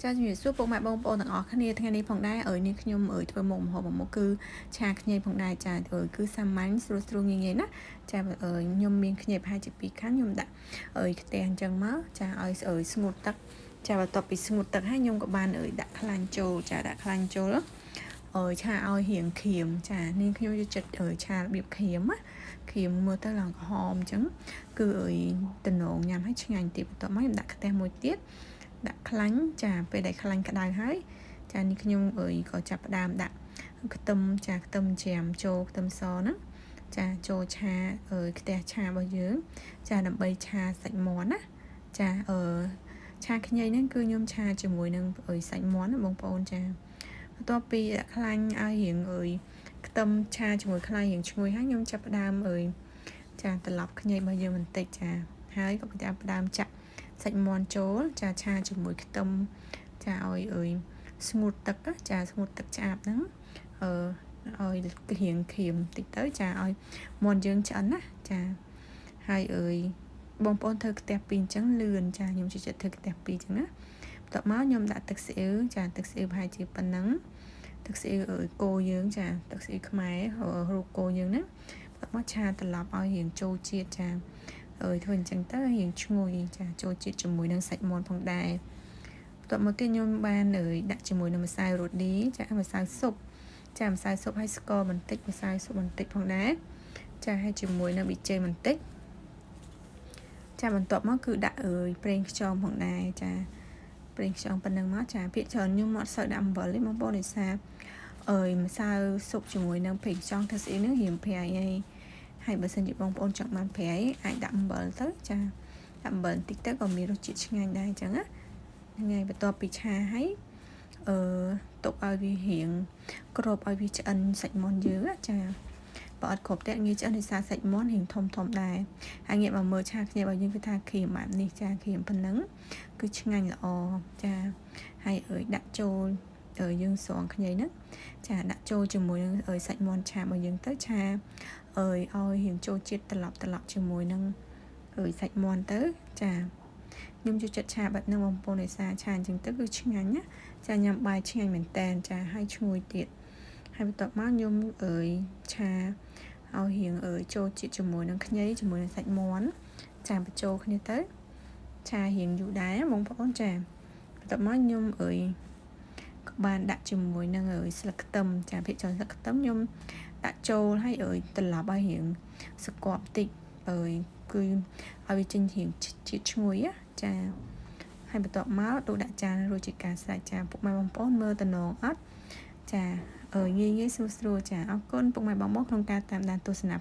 ចាជំរាបសួរពុកម៉ែបងប្អូនទាំងអស់គ្នាថ្ងៃនេះផងដែរនេះខ្ញុំធ្វើមុខម្ហូបមកគឺឆាខ្ញីផងដែរចាគឺសាមញ្ញស្រួលងាយណាចាខ្ញុំមានខ្ញីប្រហែលជា2ខាំខ្ញុំដាក់ខ្ទះអញ្ចឹងមកចាឲ្យស្ងួតទឹកចាបន្ទាប់ពីស្ងួតទឹកហើយខ្ញុំក៏បានដាក់ខ្លាញ់ចូលចាដាក់ខ្លាញ់ចូលឆាឲ្យរៀងក្រៀមចានេះខ្ញុំយកចិត្តឆារបៀបក្រៀមណាក្រៀមមើលទៅឡើងក្រហមអញ្ចឹងគឺតំណងញ៉ាំឲ្យឆ្ងាញ់ទៀតបន្ទាប់មកខ្ញុំដាក់ខ្ទះមួយទៀតដាក់ខ្លាញ់ចាពេលដែលខ្លាញ់ក្តៅហើយចានេះខ្ញុំក៏ចាប់ផ្ដើមដាក់ខ្ទឹមចាខ្ទឹមជ្រាំចូលខ្ទឹមសហ្នឹងចាចូលឆាខ្ទះឆារបស់យើងចាដើម្បីឆាសាច់មាន់ណាចាឆាខ្ញីហ្នឹងគឺខ្ញុំឆាជាមួយនឹងសាច់មាន់ណាបងប្អូនចាបន្ទាប់ពីដាក់ខ្លាញ់ឲ្យរៀងខ្ទឹមឆាជាមួយខ្លាញ់រៀងឈ្ងុយហើយខ្ញុំចាប់ផ្ដើមចាត្រឡប់ខ្ញីរបស់យើងបន្តិចចាហើយក៏ចាប់ផ្ដើមចាក់សាច់មាន់ចូលចាឆាជាមួយខ្ទឹមចាឲ្យស្ងួតទឹកចាស្ងួតទឹកឆ្អាបហ្នឹងឲ្យរៀងក្រៀមតិចទៅចាឲ្យមាន់យើងឆ្អិនណាចាហើយបងប្អូនធ្វើខ្ទះ2អញ្ចឹងលឿនចាខ្ញុំចូលចិត្តធ្វើខ្ទះ2អញ្ចឹងណាបន្ទាប់មកខ្ញុំដាក់ទឹកស្អ៊ីវចាទឹកស្អ៊ីវប្រហែលជាប៉ុណ្ណឹងទឹកស្អ៊ីវគោយើងចាទឹកស្អ៊ីវខ្មែររូបគោយើងហ្នឹងបន្ទាប់មកឆាត្រឡប់ឲ្យរៀងចូលជាតិចាធ្វើអញ្ចឹងទៅរៀងឈ្ងុយចាចូលជាតិជាមួយនឹងសាច់មាន់ផងដែរបន្ទាប់មកទៀតខ្ញុំបានដាក់ជាមួយនឹងម្សៅរ៉ូឌីចាម្សៅស៊ុបចាម្សៅស៊ុបហើយស្ករបន្តិចម្សៅស៊ុបបន្តិចផងដែរចាហើយជាមួយនឹងប៊ីចេងបន្តិចចាបន្ទាប់មកគឺដាក់ប្រេងខ្យងផងដែរចាប្រេងខ្យងប៉ុណ្ណឹងមកចាភាគច្រើនខ្ញុំអត់សូវដាក់អំបិលទេបងប្អូនដោយសារម្សៅស៊ុបជាមួយនឹងប្រេងខ្យងធ្វើស្អីនឹងរៀងប្រៃហើយបើសិនជាបងប្អូនចង់បានប្រៃអាចដាក់អំបិលទៅចាដាក់អំបិលបន្តិចទៅក៏មានរសជាតិឆ្ងាញ់ដែរអញ្ចឹងណាហ្នឹងហើយបន្ទាប់ពីឆាហើយទុកឲ្យវារៀងគ្របឲ្យវាឆ្អិនសាច់មាន់យើងចាបើអត់គ្របទេងាយឆ្អិនដោយសារសាច់មាន់រៀងធំដែរហើយងាកមកមើលឆាខ្ញីរបស់យើងគឺថាក្រៀមបែបនេះចាក្រៀមប៉ុណ្ណឹងគឺឆ្ងាញ់ល្អចាហើយដាក់ចូលយើងស្រង់ខ្ញីហ្នឹងចាដាក់ចូលជាមួយនឹងសាច់មាន់ឆារបស់យើងទៅឆាឲ្យរៀងចូលជាតិត្រឡប់ជាមួយនឹងសាច់មាន់ទៅចាខ្ញុំចូលចិត្តឆាបែបហ្នឹងបងប្អូនដោយសារឆាអញ្ចឹងទៅគឺឆ្ងាញ់ណាចាញ៉ាំបាយឆ្ងាញ់មែនតែនចាហើយឈ្ងុយទៀតហើយបន្ទាប់មកខ្ញុំឆាឲ្យរៀងចូលជាតិជាមួយនឹងខ្ញីជាមួយនឹងសាច់មាន់ចាបញ្ចូលគ្នាទៅឆារៀងយូរដែរបងប្អូនចាបន្ទាប់មកខ្ញុំក៏បានដាក់ជាមួយនឹងស្លឹកខ្ទឹមចាភាគច្រើនស្លឹកខ្ទឹមខ្ញុំដាក់ចូលហើយត្រឡប់ឲ្យរៀងស្គប់តិចគឺឲ្យវាចេញរៀងជាតិឈ្ងុយចាហើយបន្ទាប់មកដូរដាក់ចានរួចជាការស្រេចចាពុកម៉ែបងប្អូនមើលតំណងអត់ចាងាយស្រួលចាអរគុណពុកម៉ែបងប្អូនក្នុងការតាមដានទស្សនា